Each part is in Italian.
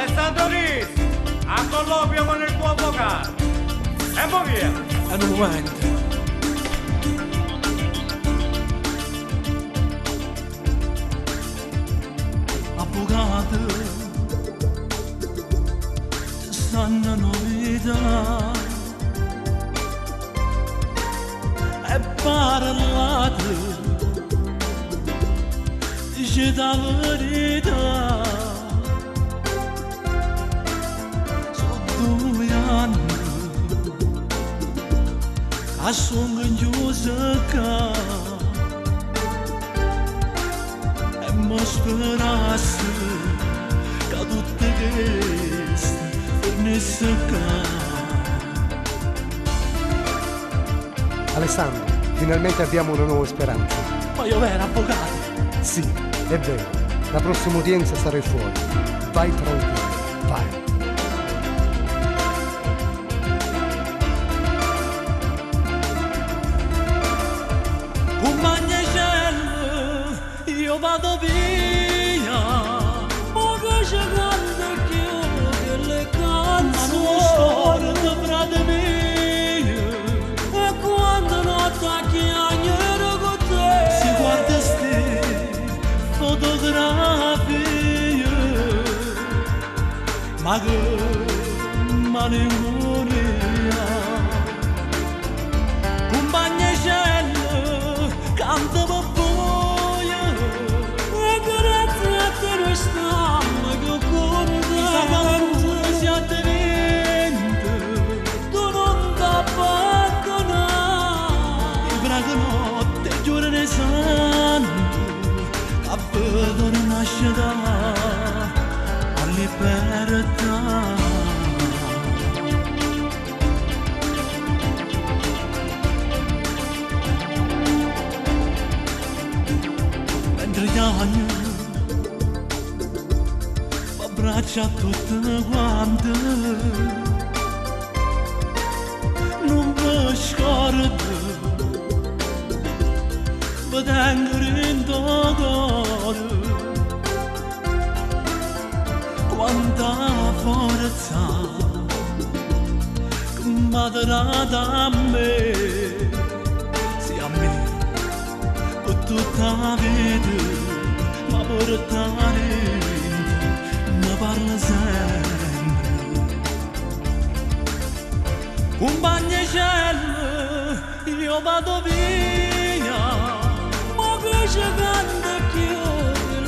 Alessandro Risi, a colloquio con il tuo avvocato. E poi via. Ad un momento. Avvocato, stanno novità e parlate, dice la verità. Sono 2 anni a sono chiusa qua e mi sperasse che tutte queste finisse qua. Alessandro, finalmente abbiamo una nuova speranza. Ma io vero, avvocato? Sì, è vero. La prossima udienza sarai fuori. Vai tranquillo, vai. Un bagnacello, io vado via. Ma che c'è grande che le canzoni di frate mio. E quando notte a chiacchiere con te si guarda ste fotografie. Ma che malinconia. Un bagnacello canta per voi e grazie a te noi stiamo che con te. Chissà quanto siate vinto, tu non ti abbandonare. I brache notte, giorni santi, a vedere nascere a libertà. Gli anni m'abbraccia tutte quante, non mi scordo, mi tengo in cuore, quanta forza che m'ha dato a me, sì a me, per tutta la vita. Ma portare mi parla sempre. Un bagnacello, io vado via. Ma che c'è grande che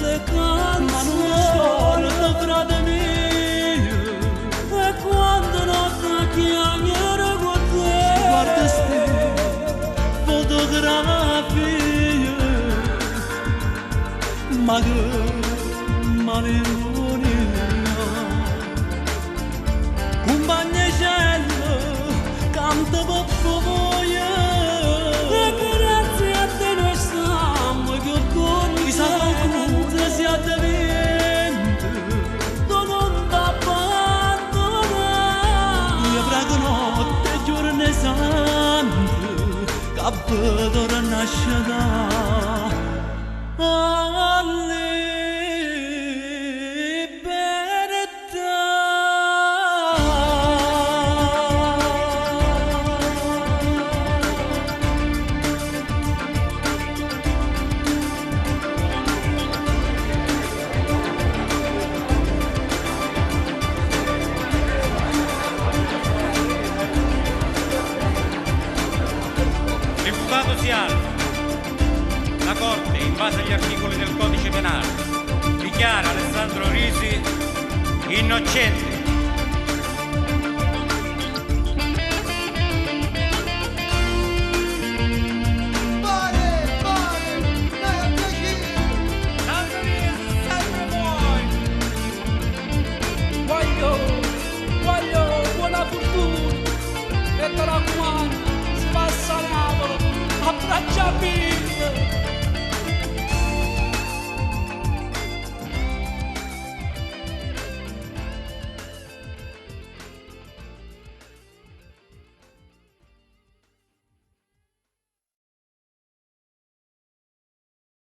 le canzoni di frate mio. E quando notte chiacchiere con te guarda ste fotografie. Ma che malinconia. Un bagnacello canta per voi e grazie a te noi stiamo che con te. Chissà quanto siate vinto, tu non ti abbandonare. Io prego notte e giorni santi che a vedere nascerà a libertà. L'imputato si alza. La Corte, in base agli articoli del Codice Penale, dichiara Alessandro Risi innocente